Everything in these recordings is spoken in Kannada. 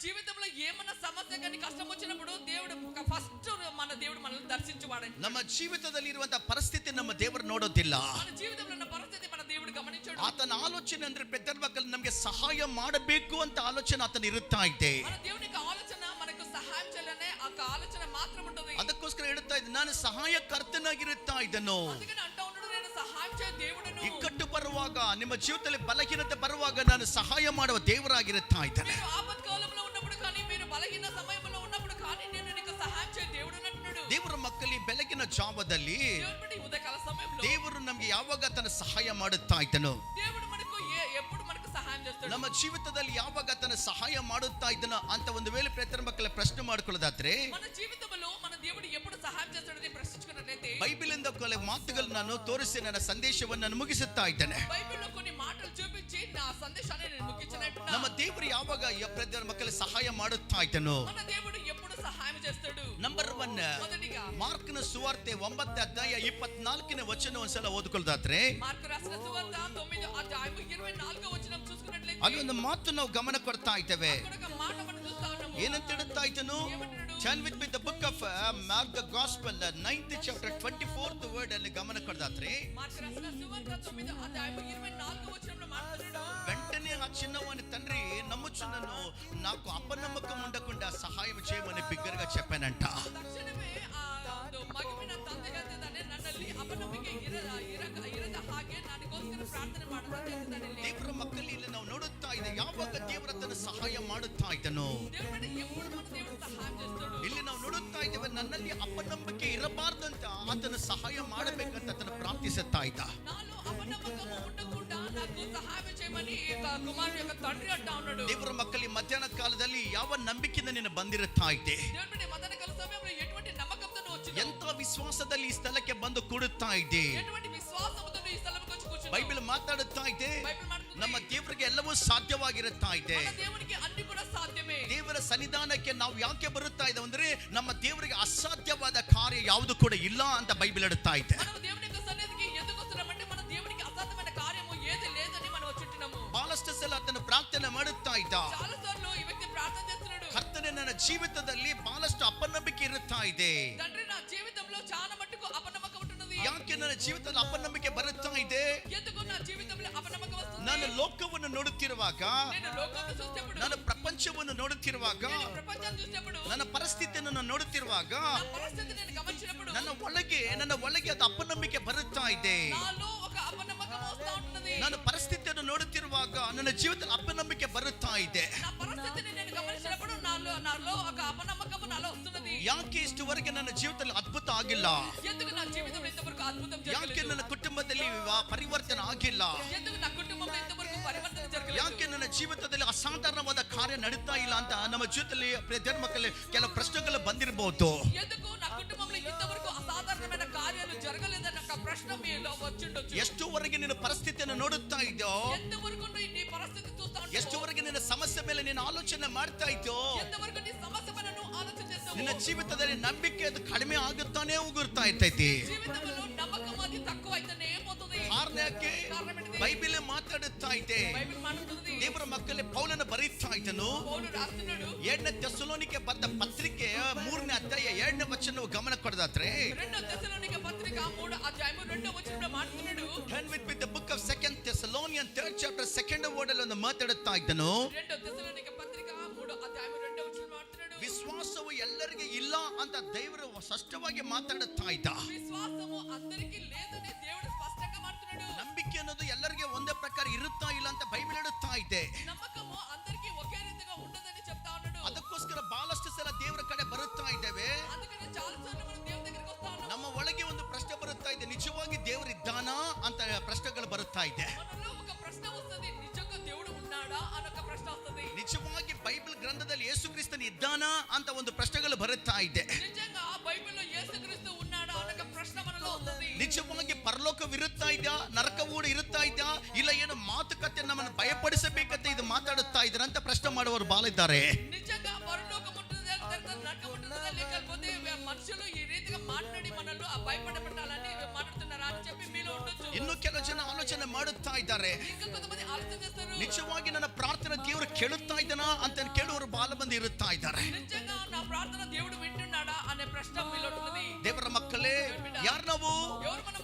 జీవితంలో ఏమన్నా సమస్య కానీ కష్టం వచ్చినప్పుడు దేవుడు ఫస్ట్ మన దేవుడు మనల్ని దర్శించువాడు. ನಮ್ಮ ಜೀವಿತದಲ್ಲಿ ಇರುವಂತ ಪರಿಸ್ಥಿತಿ ನಮ್ಮ ದೇವರು ನೋಡೋದಿಲ್ಲ. మన జీవితంలో ఉన్న పరిస్థితి మన దేవుడు గమనించడు. ಆತನ ಆಲೋಚನೆ ಅಂದ್ರೆ పెద్ద ಮಕ್ಕಳು ನಮಗೆ ಸಹಾಯ ಮಾಡಬೇಕು ಅಂತ ಆಲೋಚನೆ ಆತನ ಇರುತ್ತಾ ಇದೆ. మన దేవుని ఆలోచన మనకు సహాయం చేయాలనే ఆ ఆలోచన మాత్రం ఉంటుంది. ಅದಕ್ಕೋಸ್ಕರ ಹೇಳ್ತಾ ಇದ್ದೆ ನಾನು ಸಹಾಯಕರ್ತನಾಗಿರುತ್ತಾ ಇದ್ದನು. అందుకని అంటా ఉన్నాడు నేను సహాయం చేయ దేవుడను. ಇಕ್ಕಟ್ಟು ಬರುವಾಗ ನಿಮ್ಮ ಜೀವಿತದಲ್ಲಿ ಬಲಹೀನತೆ ಬರುವಾಗ ನಾನು ಸಹಾಯ ಮಾಡುವ ದೇವರಾಗಿರುತ್ತಾ ಇದ್ದೇನೆ. మీరు ఆపత్కాలంలో ఉన్నప్పుడు కానీ మీరు బలహీన సమయంలో ఉన్నప్పుడు కానీ నేను నీకు సహాయం చేయ దేవుడు అంటున్నాడు. ದೇವರ ಮಕ್ಕಳಿಗೆ ಬೆಳಗಿನ ಜಾವದಲ್ಲಿ ఉదయకాల సమయంలో ದೇವರು ನಮಗೆ ಯಾವಾಗ ತನ್ನ ಸಹಾಯ ಮಾಡುತ್ತಾ ಇದ್ದನು. దేవుడు మనకు ఎప్పుడు మనకు సహాయం చేస్తాడు. ನಮ್ಮ ಜೀವಿತದಲ್ಲಿ ಯಾವಾಗ ತನ್ನ ಸಹಾಯ ಮಾಡುತ್ತಾ ಇದ್ದನೋ ಅಂತ ಒಂದು ವೇಳೆ ಪ್ರತಿ ಮಕ್ಕಳ ಪ್ರಶ್ನೆ ಮಾಡ್ಕೊಳ್ಳೋದಾದ್ರೆ మన జీవితంలో మన దేవుడు ఎప్పుడు సహాయం చేస్తాడని ప్రశ్నించుకున్నట్లయితే ಬೈಬಲ್ ಇಂದ ಕೆಲವು ಮಾತುಗಳು ನಾನು ತೋರಿಸಿ ನನ್ನ ಸಂದೇಶವನ್ನು ನಾನು ಮುಗಿಸುತ್ತಾ ಇದ್ದೇನೆ. బైబిల్లో కొన్ని మాటలు చూపించి నా సందేశాన్ని నేను ముగించినట్టున్నా ನಮ್ಮ ದೇವರು ಯಾವಾಗ ಪ್ರತಿ ಮಕ್ಕಳ ಸಹಾಯ ಮಾಡುತ್ತಾ ಇದ್ದನು. మన దేవుడు ఎప్పుడు సహాయం చేస్తాడు. ನಂಬರ್ 1 మొదటిగా ಮಾರ್ಕನ ಸುವಾರ್ತೆ 9ನೇ ಅಧ್ಯಾಯ 24ನೇ ವಚನ ಒಂದ್ಸಲ ಓದಿಕೊಳ್ಳೋದಾದ್ರೆ మార్కు రాసిన సువార్త 9వ అధ్యాయం 24వ వచనం చూసుకున్నట్లయితే ಅಲ್ಲಿ ಒಂದು ಮಾತು ನಾವು ಗಮನ ಕೊಡ್ತಾ ಇದ್ದೇವೆ. అక్కడ ఒక మాట మనం చూస్తా ఉన్నాము. ಏನಂತ ಹೇಳ್ತಾ ಇದ್ದನು? Turn with me the book of Mark the Gospel 9th chapter 24th word ಅಲ್ಲಿ ಗಮನ ಕೊಡೋದಾದ್ರೆ మార్కు రాసిన సువార్త 9వ అధ్యాయం 24వ వచనంలో మాట్లాడుతున్నాడు. వెంటనే ఆ చిన్నవాని తండ్రి నమ్ముచున్నను నాకు అపనమ్మకం ఉండకుండా సహాయం చేయమని బిగ్గరగా చెప్పానంట. తక్షణమే ఆ మగమైన ತಂದೆಗೆ ಅಂತಾನೆ ನನ್ನಲ್ಲಿ ಅಪನಂಬಿಕೆ ಇರದ ಹಾಗೆ ನನಗೋಸ್ಕರ ಪ್ರಾರ್ಥನೆ ಮಾಡುತ್ತಾನೆ. ದೇವರ ಮಕ್ಕಳು ಇಲ್ಲಿ ನಾವು ನೋಡುತ್ತಾ ಇದೆ ಯಾವಾಗ ದೇವರ ತನ್ನ ಸಹಾಯ ಮಾಡುತ್ತಾ ಇದ್ದನು. దేవుడు ఎప్పుడు మన దేవుడు సహాయం చేస్తాడు. ಇಲ್ಲಿ ನಾವು ನೋಡುತ್ತಾ ಇದ್ದೇವೆ ನನ್ನಲ್ಲಿ ಅಪನಂಬಿಕೆ ಇರಬಾರದಂತ ಆತನ ಸಹಾಯ ಮಾಡಬೇಕಂತ ಆತನ ಪ್ರಾರ್ಥಿಸುತ್ತಾ ಇದ್ದ. నాలో అపనమ్మకం ఉండకుండా నాకు సహాయం చేయమని కుమారుని యొక్క తండ్రి అంటా ఉన్నాడు. ದೇವರ ಮಕ್ಕಳಿಗೆ ಮಧ್ಯಾಹ್ನ ಕಾಲದಲ್ಲಿ ಯಾವ ನಂಬಿಕೆಯಿಂದ ನೀನು ಬಂದಿರುತ್ತಾ ಇದ್ದೆ. దేవుడి మదనకాల సమయంలో ఎటువంటి నమ్మకంతో వచ్చింది. ಎಂತ ವಿಶ್ವಾಸದಲ್ಲಿ ಈ ಸ್ಥಳಕ್ಕೆ ಬಂದು ಕೂಡುತ್ತಾ ಇದ್ದೆ. ఎటువంటి విశ్వాసంతో ఈ స్థలంకి వచ్చి కూర్చున్నావు. ಬೈಬಲ್ ಮಾತಾಡುತ್ತಾ ಇದೆ బైబిల్ మాట్లాడుతుంది. ನಮ್ಮ ದೇವರಿಗೆ ಎಲ್ಲವೂ ಸಾಧ್ಯವಾಗಿರುತ್ತಾ ಇದೆ. మన దేవునికి అన్ని కూడా సాధ్యమే. ದೇವರ ಸನ್ನಿಧಾನಕ್ಕೆ ನಾವು ಯಾಕೆ ಬರುತ್ತಾ ಇದ್ದೇವೆ ಅಂದ್ರೆ ನಮ್ಮ ದೇವರಿಗೆ ಅಸಾಧ್ಯವಾದ ಕಾರ್ಯ ಯಾವುದು ಕೂಡ ಇಲ್ಲ ಅಂತ ಬೈಬಲ್ ಹೇಳುತ್ತಾ ಇದೆ. మనం దేవుని యొక్క సన్నిధికి ఎందుకు వస్తున్నామంటే మన దేవునికి అసాధ్యమైన కార్యము ఏది లేదని మనం వచ్చుంటున్నాము. ಬಹಳಷ್ಟು ಸಲ ಆತನ ಪ್ರಾರ್ಥನೆ ಮಾಡುತ್ತಾ ಇದ್ದ. చాలా సార్లు ఈ వ్యక్తి ప్రార్థన చేస్తున్నాడు. ಕರ್ತನೇ ನನ್ನ ಜೀವಿತದಲ್ಲಿ ಬಹಳಷ್ಟು ಅಪನಂಬಿಕೆ ಇರುತ್ತಾ ಇದೆ. తండ్రి నా జీవితంలో చాలా మట్టుకు అపనమ్మకం ఉంటున్నది. ಯಾಕೆ ನನ್ನ ಜೀವಿತದಲ್ಲಿ ಅಪನಂಬಿಕೆ ಬರುತ್ತಾ ಇದೆ? ఎందుకు నా జీవితంలో అపనమ్మకం వస్తుంది? ನಾನು ಲೋಕವನ್ನು ನೋಡುತ್ತಿರುವಾಗ నేను లోకాన్ని చూసేప్పుడు ನಾನು ಪ್ರಪಂಚವನ್ನು ನೋಡುತ್ತಿರುವಾಗ నేను ప్రపంచాన్ని చూసేప్పుడు ನನ್ನ ಪರಿಸ್ಥಿತಿಯನ್ನು ನಾನು ನೋಡುತ್ತಿರುವಾಗ నా పరిస్థితి నేను గమనించినప్పుడు ನನ್ನ ಒಳಗೆ ಅದು ಅಪನಂಬಿಕೆ ಬರುತ್ತಾ ಇದೆ. నాలో ఒక అపనమ్మకం వస్తా ఉంటున్నది. ನಾನು ಪರಿಸ್ಥಿತಿಯನ್ನು ನೋಡುತ್ತಿರುವಾಗ ನನ್ನ ಜೀವಿತದಲ್ಲಿ ಅಪನಂಬಿಕೆ ಬರುತ್ತಾ ಇದೆ. నా పరిస్థితిని నేను గమనించినప్పుడు నాలో ఒక అపనమ్మకం నాలో వస్తున్నది. ಯಾಕೆ ಇಷ್ಟುವರೆಗೆ ನನ್ನ ಜೀವಿತದಲ್ಲಿ ಅದ್ಭುತ ಆಗಿಲ್ಲ? ఎందుకు నా జీవితంలో ఇంతవరకు అద్భుతం ಯಾಕೆ జరగలేదు? ನನ್ನ ಕುಟುಂಬದಲ್ಲಿ ಪರಿವರ್ತನೆ ಆಗಿಲ್ಲ? ఎందుకు నా కుటుంబంలో ఇంతవరకు పరివర్తన జరగలేదు? ಯಾಕೆ ನನ್ನ ಜೀವಿತದಲ್ಲಿ ಅಸಾಧಾರಣವಾದ ಕಾರ್ಯ ನಡೀತಾ ಇಲ್ಲ ಅಂತ ನಮ್ಮ ಜೀವಿತದಲ್ಲಿ ಮಕ್ಕಳು ಕೆಲವು ಪ್ರಶ್ನೆಗಳು ಬಂದಿರಬಹುದು. ఎందుకు నా కుటుంబంలో ఇంతవరకు అసాధారణమైన కార్యాలు జరగలేదన్న ఒక ప్రశ్న మీలో వచ్చిండొచ్చు. ಎಷ್ಟುವರೆಗೆ ನಿನ್ನ ಪರಿಸ್ಥಿತಿಯನ್ನು ನೋಡುತ್ತಾ ಇದ್ದೋ? ఎంతవరకు నీ పరిస్థితి చూస్తా ఉంటావు? ಎಷ್ಟುವರೆಗೆ ನಿನ್ನ ಸಮಸ್ಯೆ ಮೇಲೆ ನೀನು ಆಲೋಚನೆ ಮಾಡ್ತಾ ಇದ್ದೋ? ఎంతవరకు నీ సమస్య పైన నువ్వు ఆలోచన చేస్తావు? ನಿನ್ನ ಜೀವಿತದಲ್ಲಿ ನಂಬಿಕೆ ಅದು ಕಡಿಮೆ ಆಗುತ್ತಾನೆ ಹೋಗುತ್ತಾ ಇರ್ತೈತಿ. జీవితంలో నమ్మకం అది తక్కువ అయితేనే పోతుంది. ಕಾರಣ ಯಾಕೆ? ಬೈಬಲ್ ಮಾತಾಡುತ್ತಾ ಇದೆ. బైబిల్ మాట్లాడుతుంది. ದೇವರ ಮಕ್ಕಳೇ ಪೌಲನ ಬರೀತಾ ಇದ್ದನು. పౌలు రాస్తున్నాడు. 2ನೇ ಥೆಸಲೋನಿಕೆ ಬರೆದ ಪತ್ರಿಕೆ 3ನೇ ಅಧ್ಯಾಯ 2ನೇ ವಚನವು ಗಮನ ಕೊಡೋದಾದ್ರೆ 2వ తెస్సలోనిక పత్రిక 3వ అధ్యాయం 2వ వచనంలో మాట్లాడుతున్నాడు. Turn with me the book of 2nd Thessalonians 3rd chapter 2nd word ಅಲ್ಲಿ ಒಂದು ಮಾತಾಡುತ್ತಾ ಇದ್ದನು. 2వ తెస్సలోనిక పత్రిక 3వ అధ్యాయం 2వ వచనం మాట్లాడుతున్నాడు. ವಿಶ್ವಾಸವು ಎಲ್ಲರಿಗೆ ಇಲ್ಲ ಅಂತ ದೇವರು ಸ್ಪಷ್ಟವಾಗಿ ಮಾತಾಡುತ್ತಾ ಇದ್ದ. విశ్వాసము అందరికీ లేదని దేవుడు స్పష్టంగా మాట్లాడుతున్నాడు. ನಂಬಿಕೆ ಅನ್ನೋದು ಎಲ್ಲರಿಗೆ ಒಂದೇ ಪ್ರಕಾರ ಇರುತ್ತಾ ಇಲ್ಲ ಅಂತ ಬೈಬಲ್ ಹೇಳುತ್ತಾ ಇದೆ. నమ్మకము అందరికీ ఒకే రీతిగా ఉండదని చెప్తా ఉన్నాడు. ಅದಕ್ಕೋಸ್ಕರ ಬಹಳಷ್ಟು ಸಲ ದೇವರ ಕಡೆ ಬರುತ್ತಾ ಇದ್ದೇವೆ. అందుకని చాలా సార్లు మనం దేవుని దగ్గరికి వస్తా ఉన్నాం. ನಮ್ಮ ಒಳಗೆ ಒಂದು ಪ್ರಶ್ನೆ ಬರುತ್ತಾ ಇದೆ, ನಿಜವಾಗಿ ದೇವರು ಇದ್ದಾನಾ ಅಂತ ಪ್ರಶ್ನೆಗಳು ಬರುತ್ತಾ ಇದೆ. మనలో ఒక ప్రశ్న వస్తుంది, నిజంగా దేవుడు ఉన్నాడా అని ఒక ప్రశ్న వస్తుంది. ನಿಜವಾಗಿ ಬೈಬಲ್ ಗ್ರಂಥದಲ್ಲಿ ಯೇಸು ಕ್ರಿಸ್ತನು ಇದ್ದಾನಾ ಅಂತ ಒಂದು ಪ್ರಶ್ನೆಗಳು ಬರುತ್ತಾ ಇದೆ. నిజంగా బైబిల్లో యేసుక్రీస్తు ఉన్నాడా అన్న ఒక ప్రశ్న మనలో వస్తుంది. ನಿಜವಾಗಿ ಪರಲೋಕವಿರುತ್ತಾ ಇದೆಯಾ, ನರಕ ಕೂಡ ಇರುತ್ತಾ ಇದೆಯಾ, ಇಲ್ಲ ಏನು ಮಾತುಕತೆ ನಮ್ಮನ್ನು ಭಯಪಡಿಸಬೇಕಂತ ಇದು ಮಾತಾಡುತ್ತಾ ಇದ್ದಾರೆ ಅಂತ ಪ್ರಶ್ನೆ ಮಾಡುವವರು ಬಹಳ ಇದ್ದಾರೆ. నిజంగా పరలోకం ఉంటుందా, నరకం ఉంటుందా, లేకపోతే మనుషులు ఈ రీతిగా మాట్లాడి మనల్ని భయపడబెట్టాలని మాట్లాడుతున్నారా అని చెప్పి మీలో ఉండొచ్చు. ಇನ್ನು ಕೆಲವು ಜನ ಆಲೋಚನೆ ಮಾಡುತ್ತಾ ಇದ್ದಾರೆ, ఇంకా కొంతమంది ఆలోచన చేస్తారు, ನಿಜವಾಗಿ ನನ್ನ ಪ್ರಾರ್ಥನೆ ದೇವರು ಕೇಳುತ್ತಾ ಇದ್ದಾನಾ ಅಂತ ಕೇಳುವವರು ಬಹಳ ಮಂದಿ ಇರುತ್ತಾ ಇದ್ದಾರೆ. నిజంగా నా ప్రార్థన దేవుడు వింటున్నాడా అనే ప్రశ్న మీలో ఉన్నది. ದೇವರ ಮಕ್ಕಳೇ, ಯಾರು ನಾವು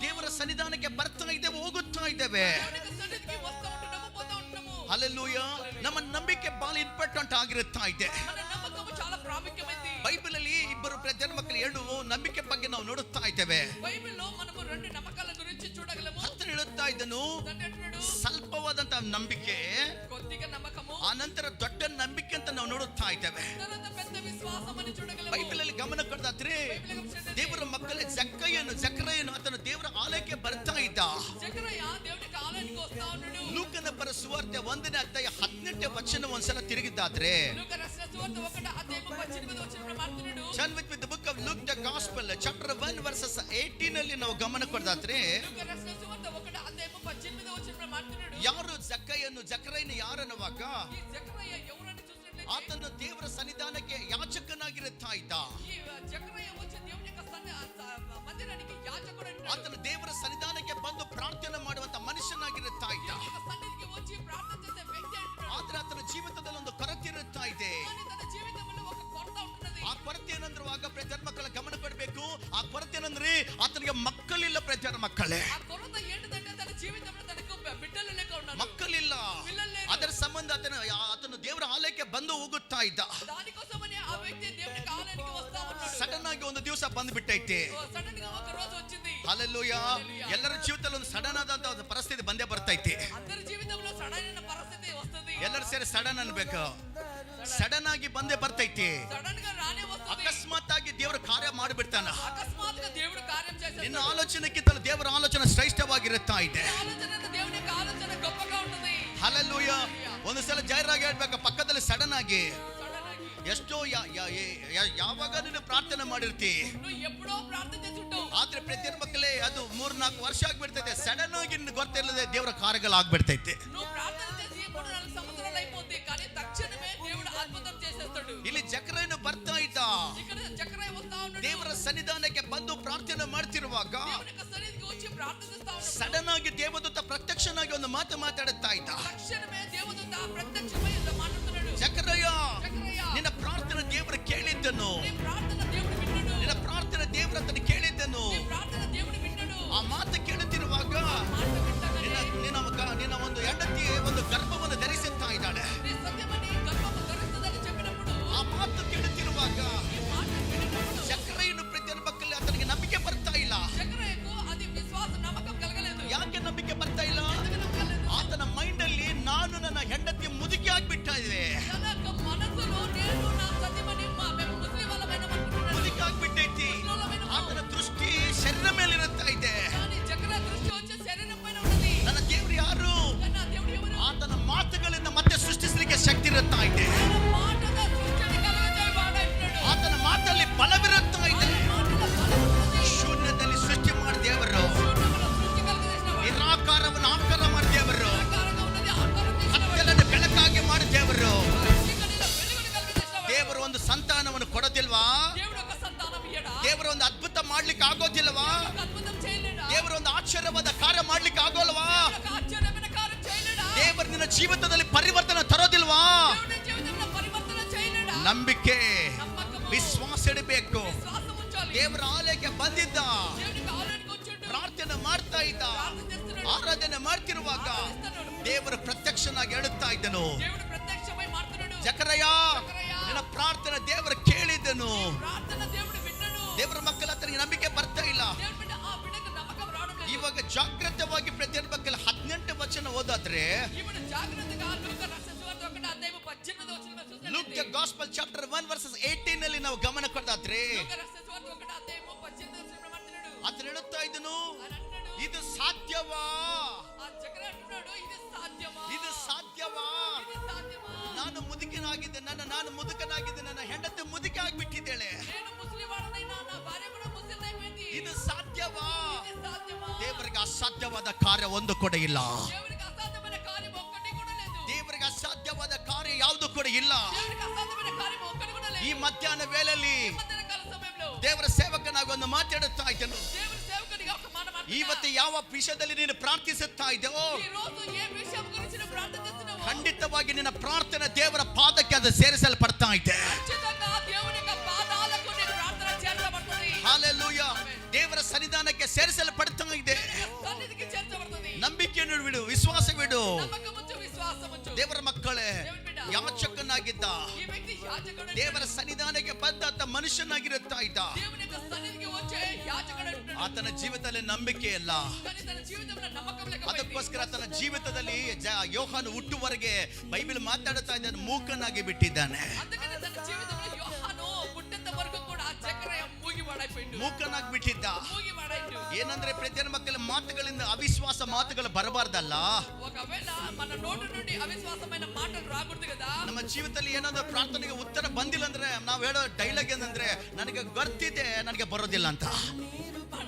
ದೇವರ ಸನ್ನಿಧಾನಕ್ಕೆ ಬರ್ತಾ ಇದ್ದೇವೆ, ಹೋಗುತ್ತಾ ಇದ್ದೇವೆ. దేవుని సన్నిధికి వస్తా ఉంటున్నాము, పోతా ఉంటున్నాము. ಹಲ್ಲೆಲೂಯಾ. ನಮ್ಮ ನಂಬಿಕೆ ಬಹಳ ಇಂಪಾರ್ಟೆಂಟ್ ಆಗಿರುತ್ತಾ ಇದೆ. మన నమ్మకము చాలా ప్రాముఖ్యమైనది. ಬೈಬಲ್ ಅಲ್ಲಿ ಇಬ್ಬರು ಜನ ಮಕ್ಕಳು ಹೇಳುವ ನಂಬಿಕೆ ಬಗ್ಗೆ ನಾವು ನೋಡುತ್ತಾ ಇದ್ದೇವೆ. బైబిల్లో మనము రెండు నమ్మకాల గురించి చూడగలము. ಹತ್ರ ಹೇಳುತ್ತಾ ಇದ್ದನು, తండ్రి అంటున్నాడు, ಸ್ವಲ್ಪವಾದಂತಹ ನಂಬಿಕೆ, కొద్దిగా నమ్మకము, ಆ ನಂತರ ದೊಡ್ಡ ನಂಬಿಕೆ ಅಂತ ನಾವು ನೋಡುತ್ತಾ ಇದ್ದೇವೆ. తర్వాత పెద్ద విశ్వాసం అని చూడగలము. ಬೈಬಲ್ ಅಲ್ಲಿ ಗಮನ ಕೊಡದಾದ್ರೆ ದೇವರ ಮಕ್ಕಳೇ ಜಕರಯನು ಆತನು ದೇವರ ಆಲಯಕ್ಕೆ ಬರ್ತಾ ಇದ್ದ. జకరయ్య దేవుని ఆలయానికి వస్తా ఉన్నాడు. ಲೂಕನ ಬರ ಸುವಾರ್ತೆ 1ನೇ ಅಧ್ಯಾಯ 18ನೇ ವಚನ ಒಂದ್ಸಲ ತಿರುಗಿದ್ದಾದ್ರೆ, లూకా రాసిన సువార్త 1వ అధ్యాయం 18వ వచనంలో మాట్లాడుతున్నాడు. Turn with me the book of Luke the Gospel chapter 1 verses 18 ಅಲ್ಲಿ ನಾವು ಗಮನ ಕೊಡದಾದ್ರೆ, లూకా రాసిన సువార్త 1వ అధ్యాయం 18వ వచనంలో మాట్లాడుతున్నాడు. ಯಾರು ಜಕರಯನು ಯಾರನ್ನವಾಗ ఈ జకరయ్య ఎవరని చూసినట్లయితే ಆತನು ದೇವರ ಸನ್ನಿಧಾನಕ್ಕೆ ಯಾಜಕನಾಗಿರುತ್ತಾ ಇದ್ದ. ఈ జకరయ్య వచ్చి దేవుని యొక్క మందిరానికి యాజకుడు అంటాడు. ಆತನು ದೇವರ ಸನ್ನಿಧಾನಕ್ಕೆ ಬಂದು ಪ್ರಾರ್ಥನೆ ಮಾಡುವಂತ ಮನುಷ್ಯನಾಗಿರುತ್ತಾ ಇದ್ದ. దేవుని యొక్క సన్నిధికి వచ్చి ప్రార్థన చేసే వ్యక్తి అంటాడు. ಆದ್ರೆ ಆತನ ಜೀವಿತದಲ್ಲಿ ಒಂದು ಕೊರತೆ ಇರುತ್ತಾ ಇದೆ. కానీ తన జీవితంలో ఒక కొరత ఉంటున్నది. ಆ ಕೊರತೆ ಏನಂದ್ರುವಾಗ ಪ್ರತಿ ಮಕ್ಕಳ ಗಮನ ಕೊಡಬೇಕು. ಆ ಕೊರತೆ ಏನಂದ್ರೆ ಆತನಿಗೆ ಮಕ್ಕಳಿಲ್ಲ. ಪ್ರತಿ ಮಕ್ಕಳೇ ఆ కొరత ఏంటంటే తన జీవితంలో తనకు బిడ్డలు లేక ఉన్నారు, ಮಕ್ಕಳಿಲ್ಲ. పిల్లలు లేరు. ಅದರ ಸಂಬಂಧ ಆತನು ದೇವರ ಆಲಯಕ್ಕೆ ಬಂದು ಹೋಗುತ್ತಾ ಇದ್ದ. దానికోసమని ఆ వ్యక్తి దేవుని ఆలయానికి వస్తా ఉన్నాడు. ಸಡನ್ ಆಗಿ ಒಂದು ದಿವಸ ಬಂದ್ಬಿಟ್ಟೈತೆ. సడన్ గా ఒక రోజు వచ్చింది. ಹಲ್ಲೆಲೂಯಾ. ಎಲ್ಲರ ಜೀವಿತದಲ್ಲಿ ಒಂದು ಸಡನ್ ಆದಂತ ಒಂದು ಪರಿಸ್ಥಿತಿ ಬಂದೇ ಬರ್ತೈತಿ. అందరి జీవితంలో సడన్ పరిస్థితి వస్తుంది. ಎಲ್ಲರೂ ಸೇರಿ ಸಡನ್ ಅನ್ಬೇಕು. ಸಡನ್ ಆಗಿ ಬಂದೇ ಬರ್ತೈತಿ. సడన్ గా రానే వస్తుంది. ಅಕಸ್ಮಾತ್ ಆಗಿ ದೇವರ ಕಾರ್ಯ ಮಾಡಿಬಿಡ್ತಾನ. అకస్మాత్తుగా దేవుడు కార్యం చేస్తాడు. ನಿನ್ನ ಆಲೋಚನೆಗಿಂತ ದೇವರ ಆಲೋಚನೆ ಶ್ರೇಷ್ಠವಾಗಿರುತ್ತಾ ಇದೆ. ఆలోచన దేవుని యొక్క ఆలోచన గొప్పగా ఉంటుంది. ಹಲ್ಲೆಲೂಯಾ. ಒಂದು ಸಲ ಜೈರಾಗಿ ಹೇಳ್ಬೇಕು, ಪಕ್ಕದಲ್ಲಿ ಸಡನ್ ಆಗಿ సడన్ ఆಗಿ ಎಷ್ಟೋ ಯಾವಾಗ ನೀನು ಪ್ರಾರ್ಥನೆ ಮಾಡಿರ್ತಿ, నువ్వు ఎప్పుడో ప్రార్థన చేస్తుంటావు. ಆದ್ರೆ ಪ್ರತಿ ಮಕ್ಕಳೇ ಅದು 3-4 ವರ್ಷ ಆಗ್ಬಿಡ್ತೈತೆ. ಸಡನ್ ಆಗಿ ನಿನ್ ಗೊತ್ತಿಲ್ಲದೆ ದೇವರ ಕಾರ್ಯಗಳು ಆಗ್ಬಿಡ್ತೈತೆ. నువ్వు ప్రార్థన చేసి 3-4 సంవత్సరాలు అయిపోద్ది, కానీ తక్షణమే దేవుడు అద్భుతం చేసేస్తాడు. ಇಲ್ಲಿ ಜಕರಯನು ಬರ್ತಾ ಇದ್ದ. ఇక్కడ జకరయ్య వస్తా ఉన్నాడు. ದೇವರ ಸನ್ನಿಧಾನಕ್ಕೆ ಬಂದು ಪ್ರಾರ್ಥನೆ ಮಾಡ್ತಿರುವಾಗ దేవుని యొక్క సన్నిధికి వచ్చి ప్రార్థిస్తా ఉన్నాడు. ಸಡನ್ ಆಗಿ ದೇವದೂತ ಪ್ರತ್ಯಕ್ಷನಾಗಿ ಒಂದು ಮಾತು ಮಾತಾಡುತ್ತಾ ಇದ್ದ. తక్షణమే దేవుడు ప్రత్యక్షమై మాట్లాడుతున్నాడు. ಜಕರಯ್ಯ, జకరయ్య, ನಿನ್ನ ಪ್ರಾರ್ಥನೆ ದೇವರು ಕೇಳಿದ್ದನು. నీ ప్రార్థన దేవుడు విన్నాడు. ನಿನ್ನ ಪ್ರಾರ್ಥನೆ ದೇವರ ಹತ್ರ ಕೇಳಿದ್ದನು. నీ ప్రార్థన దేవుడు విన్నాడు. ಆ ಮಾತು ಕೇಳುತ್ತಿರುವಾಗ మాట వింటానని ನಿನ್ನ ಒಂದು ಹೆಂಡತಿ ಒಂದು ಗರ್ಭವನ್ನು ಧರಿಸುತ್ತಾ ಇದ್ದಾಳೆ. నీ సత్యమని గర్భము ధరిస్తుందని చెప్పినప్పుడు, ಆ ಮಾತು ಕೇಳುತ್ತಿರುವಾಗ ఈ మాట విన్నప్పుడు ಜಕರಯ್ಯನು ಪ್ರತಿ ಮಕ್ಕಳಲ್ಲಿ ಆತನಿಗೆ ನಂಬಿಕೆ ಬರ್ತಾ ಇಲ್ಲ. జకరయ్యకు అది విశ్వాస నమ్మకం కలగలేదు. ಯಾಕೆ ನಂಬಿಕೆ ಬರ್ತಾ ಇಲ್ಲ? ఎందుకు నమ్మకలేదు? ಆತನ ಮೈಂಡ್ ಅಲ್ಲಿ ನಾನು ನನ್ನ ಹೆಂಡತಿ ಮುದುಕಿ ಆಗ್ಬಿಡ್ತಾ ಇದೆ. తన యొక్క మనసులో నేను నా సత్యమని మేము ముస్లిం వాళ్ళమైన అనుకుంటున్నాడు. ಮುದುಕಿ ಆಗ್ಬಿಟ್ಟೈತಿ. ಆತನ ದೃಷ್ಟಿ ಶರೀರ ಮೇಲೆ ಇರುತ್ತಾ ಇದೆ. కానీ జకరయ్య దృష్టి వచ్చి శరీరం పైన ఉన్నది. ನನ್ನ ದೇವರು ಯಾರು? కానీ ఆ దేవుడు ఎవరు? ಆತನ ಮಾತುಗಳಿಂದ ಮತ್ತೆ ಸೃಷ್ಟಿಸಲಿಕ್ಕೆ ಶಕ್ತಿ ಇರುತ್ತಾ ಇದೆ. ఆయన మాటగా సృష్టిని కలుగజేయబడాడు. ಆತನ ಮಾತಲ್ಲಿ ಬಲವಿರುತ್ತಾ ಇದೆ. ఆయన మాటలో బలం ఉన్నది. ಶೂನ್ಯದಲ್ಲಿ ಸೃಷ್ಟಿ ಮಾಡಿ ದೇವರು, శూన్యములో సృష్టి కలుగజేసినవాడు. ನಿರಾಕಾರವನ್ನು ಆಕಾರ ಮಾಡಿ ದೇವರು, ఆకారంగా ఉన్నది ఆకారం చేసినవాడు. ಕತ್ತಲನ್ನು ಬೆಳಕಾಗಿ ಮಾಡಿ ದೇವರು. చీకటిలో వెలుగును కలుగజేసినవాడు. ದೇವರು ಒಂದು ಸಂತಾನವನ್ನು ಕೊಡೋದಿಲ್ವಾ? దేవుడు ఒక సంతానం ఇయ్యడా? ದೇವರು ಒಂದು ಅದ್ಭುತ ಮಾಡ್ಲಿಕ್ಕೆ ಆಗೋದಿಲ್ವಾ? ఒక అద్భుతం చేయలేడా? ದೇವರು ಒಂದು ಆಶ್ಚರ್ಯವಾದ ಕಾರ್ಯ ಮಾಡ್ಲಿಕ್ಕೆ ಆಗೋಲ್ವಾ? ఒక ఆశ్చర్యమైన కార్యం చేయలేడా? ದೇವರು ನಿನ್ನ ಜೀವಿತದಲ್ಲಿ ಪರಿವರ್ತನೆ ತರೋದಿಲ್ವಾ? దేవుడి జీవితంలో పరివర్తన చేయలేడా? ನಂಬಿಕೆ, నమ్మకము, ವಿಶ್ವಾಸ ಇಡಬೇಕು. విశ్వాసం ఉంచాలి. ದೇವರ ಆಲಯಕ್ಕೆ ಬಂದಿದ್ದ, దేవునికి ఆలయానికి వచ్చాడు. ಪ್ರಾರ್ಥನೆ ಮಾಡ್ತಾ ಇದ್ದ, ప్రార్థన చేస్తున్నాడు. ಆರಾಧನೆ ಮಾಡ್ತಿರುವಾಗ ఆరాధిస్తున్నాడు. ದೇವರು ಪ್ರತ್ಯಕ್ಷನಾಗಿ ಹೇಳುತ್ತಾ ಇದ್ದನು, దేవుడు ప్రత్యక్షమై మాట్లాడాడు. ಜಕರಯ್ಯ, జకరయ్య, ನಿನ್ನ ಪ್ರಾರ್ಥನೆ ದೇವರು ಕೇಳಿದ್ದನು. ప్రార్థన దేవుడు విన్నాడు. ದೇವರ ಮಕ್ಕಳ ಹತ್ರ ನಂಬಿಕೆ ಬರ್ತಾ ಇಲ್ಲ. దేవుడి బిడ్డ ఆ బిడ్డకు నమ్మకం రావడం లేదు. ಇವಾಗ ಜಾಗೃತವಾಗಿ ಪ್ರತಿ ಮಕ್ಕಳ 18 ವಚನ ಓದಾದ್ರೆ, ఇప్పుడు జాగ్రత్తగా లూకా రాసిన సువార్త 1వ అధ్యాయం 18వ వచనంలో ಲೂಕ್ ದ చూసినట్లయితే, ಗಾಸ್ಪಲ್ ಚಾಪ್ಟರ್ 1 ವರ್ಸಸ್ 18 ಅಲ್ಲಿ ನಾವು ಗಮನ ಕೊಡಾದ್ರೆ, లూకా రాసిన సువార్త 1వ అధ్యాయం 18వ వచనంలో మాట్లాడాడు. ಆತನು ಹೇಳುತ್ತಾ ಇದ್ದನು, ఆయన అంటున్నాడు, ಇದು ಸಾಧ್ಯವಾ? ఆ జకరయ్య అంటున్నాడు, ఇది సాధ్యమా? ಇದು ಸಾಧ್ಯವಾ? ఇది సాధ్యమా? ನಾನು ಮುದುಕನಾಗಿದ್ದೆ, ನಾನು ಮುದುಕನಾಗಿದ್ದೆ, ನನ್ನ ಹೆಂಡತಿ ಮುದುಕಿ ಆಗ್ಬಿಟ್ಟಿದ್ದೇಳೆ. నేను ముస్లిం వాడనైనా నా భార్య కూడా ముస్లిం అయిపోయింది. ಇದು ಸಾಧ್ಯವಾ? ఇది సాధ్యమా? ದೇವರಿಗೆ ಅಸಾಧ್ಯವಾದ ಕಾರ್ಯ ಒಂದು ಕೂಡ ಇಲ್ಲ. దేవునికి అసాధ్యమైన కార్యం ఒక్కటి కూడా లేదు. ದೇವರಿಗೆ ಅಸಾಧ್ಯವಾದ ಕಾರ್ಯ ಯಾವುದು ಕೂಡ ಇಲ್ಲ. దేవునికి అసాధ్యమైన కార్యం ఒక్కటి కూడా లేదు. ಈ ಮಧ್ಯಾಹ್ನ ವೇಳೆಯಲ್ಲಿ మధ్యాహ్న కాల సమయంలో ದೇವರ ಸೇವಕನಾಗಿ ಒಂದು ಮಾತಾಡುತ್ತಾ ಇದ್ದನು. దేవుని సేవకునిగా ఒక మాట మాట్లాడుతున్నా. ಇವತ್ತು ಯಾವ ವಿಷಯದಲ್ಲಿ ನೀನು ಪ್ರಾರ್ಥಿಸುತ್ತಾ ಇದ್ದೆಯೋ ఈ రోజు ఏ విషయం గురించి నువ్వు ప్రార్థన చేస్తున్నావో ಖಂಡಿತವಾಗಿ ನಿನ್ನ ಪ್ರಾರ್ಥನೆ ದೇವರ ಪಾದಕ್ಕೆ ಅದು ಸೇರಿಸಲ್ಪಡ್ತಾ ಇದೆ. ఖచ్చితంగా దేవుని యొక్క పాదాలకు నీ ప్రార్థన చేర్చబడుతుంది. ಹಲ್ಲೆಲೂಯಾ. ದೇವರ ಸನ್ನಿಧಾನಕ್ಕೆ ಸೇರಿಸಲ್ಪಡ್ತಾ ಇದೆ. సన్నిధికి చేర్చబడుతుంది. ನಂಬಿಕೆಯನ್ನು ಬಿಡು, ವಿಶ್ವಾಸವಿಡು. నమ్మకముంచు, విశ్వాసముంచు. ದೇವರ ಮಕ್ಕಳೇ, ಯಾಚಕನಾಗಿದ್ದ, ఈ వ్యక్తి యాజకుడు. ದೇವರ ಸನ್ನಿಧಾನಕ್ಕೆ ಬಂದಂತ ಮನುಷ್ಯನಾಗಿರುತ್ತಾ ಇದ್ದ. దేవుని యొక్క సన్నిధికి వచ్చే యాజకుడు అంటున్నాడు. ಆತನ ಜೀವಿತದಲ್ಲಿ ನಂಬಿಕೆ ಇಲ್ಲ. కానీ తన జీవితంలో నమ్మకం లేకపోయింది. ಅದಕ್ಕೋಸ್ಕರ ತನ್ನ ಜೀವಿತದಲ್ಲಿ ಯೋಹಾನು ಹುಟ್ಟುವರೆಗೆ ಬೈಬಲ್ ಮಾತಾಡುತ್ತಾ ಇದ್ದಾನೆ, ಮೂಕನಾಗಿ ಬಿಟ್ಟಿದ್ದಾನೆ. అందుకని తన జీవితంలో యోహాను పుట్టేంత వరకు కూడా జకరయ మూగివాడైపోయిండు. ಮೂಕನಾಗಿ ಬಿಟ್ಟಿದ್ದ. మూగివాడైండు. ಏನಂದ್ರೆ ಪ್ರತಿಯೊಂದು ಮಕ್ಕಳ ಮಾತುಗಳಿಂದ ಅವಿಶ್ವಾಸ ಮಾತುಗಳು ಬರಬಾರ್ದಲ್ಲ. ఒకవేళ మన నోటి నుండి అవిశ్వాసమైన మాటలు రాకూడదు కదా. ನಮ್ಮ ಜೀವಿತದಲ್ಲಿ ಏನಾದ್ರು ಪ್ರಾರ್ಥನೆಗೆ ಉತ್ತರ ಬಂದಿಲ್ಲ ಅಂದ್ರೆ ನಾವು ಹೇಳೋ ಡೈಲಾಗ್ ಏನಂದ್ರೆ ನನಗೆ ಗೊತ್ತಿದೆ, ನನಗೆ ಬರೋದಿಲ್ಲ ಅಂತ.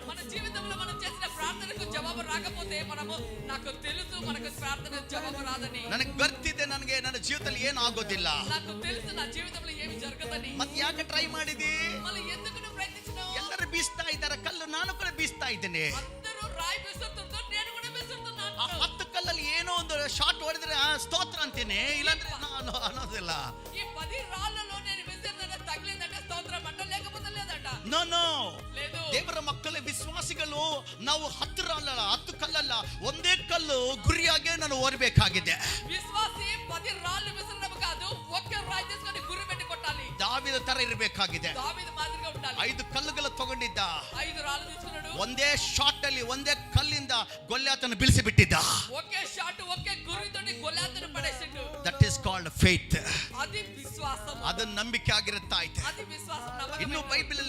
మన జీవితంలో మనం చేసిన ప్రార్థనకు జవాబు రాకపోతే మనము నాకు తెలుసు మనకు ప్రార్థన జవాబు రాదని, ನನಗೆ ಗೊತ್ತಿದೆ, ನನಗೆ ನನ್ನ ಜೀವಿತದಲ್ಲಿ ಏನು ಆಗೋದಿಲ್ಲ. నాకు తెలుసు నా జీవితంలో ఏమి జరగదని. ಮತ್ತೆ ಯಾಕೆ ಟ್ರೈ ಮಾಡಿದಿ? మళ్ళీ ఎందుకు నువ్వు ప్రయత్నించినావు? ಎಲ್ಲರೂ ಬೀಸ್ತಾ ಇದ್ದಾರೆ ಕಲ್ಲು, ನಾನು ಕೂಡ ಬೀಸ್ತಾ ಇದ್ದೇನೆ. అందరూ రాయి విసురుతుంటే నేను కూడా విసురుతున్నాను. ಆ 10 ಕಲ್ಲಲ್ಲಿ ಏನೋ ಒಂದು ಶಾಟ್ ಹೊಡೆದ್ರೆ ಸ್ತೋತ್ರ ಅಂತೀನಿ, ಇಲ್ಲಾಂದ್ರೆ ನಾನು ಅನ್ನೋದಿಲ್ಲ. ఈ 10 రాళ్లలో నేను విసిరితే తగిలిందంటే స్తోత్రం అంట, లేకపోతే లేదంట. ನೋ లేదు. ದೇವರ ಮಕ್ಕಳ ವಿಶ್ವಾಸಿಗಳು ನಾವು 10 ಕಲ್ಲಲ್ಲ, ಒಂದೇ ಕಲ್ಲು ಗುರಿಯಾಗೆ ನಾನು ಓಡಬೇಕಾಗಿದೆ. విశ్వాసి 10 రాళ్ళు విసరడం కాదు, ఒక్క రాయి తీసుకొని గురి పెట్టి కొట్టాలి. ದಾವೀದ ತರ ಇರಬೇಕಾಗಿದೆ. దావీదు మాదిరిగా ఉండాలి. 5 ಕಲ್ಲುಗಳು ತಗೊಂಡಿದ್ದ, 5 రాళ్ళు తీసుకున్నాడు. ಒಂದೇ ಶಾಟ್ ಅಲ್ಲಿ ಒಂದೇ ಕಲ್ಲಿಂದ ಗೊಲ್ಯಾತನ್ನು ಬೀಳಿಸಿ ಬಿಟ್ಟಿದ್ದ. ఒకే షాట్ ఒకే గురితోని గొల్యాతును పడేసిండు. That is called faith. అది విశ్వాసం. ಅದು ನಂಬಿಕೆ ಆಗಿರುತ್ತಾ ಇದೆ. అది విశ్వాసం. నమ్మకం. ಇನ್ನು ಬೈಬಲ್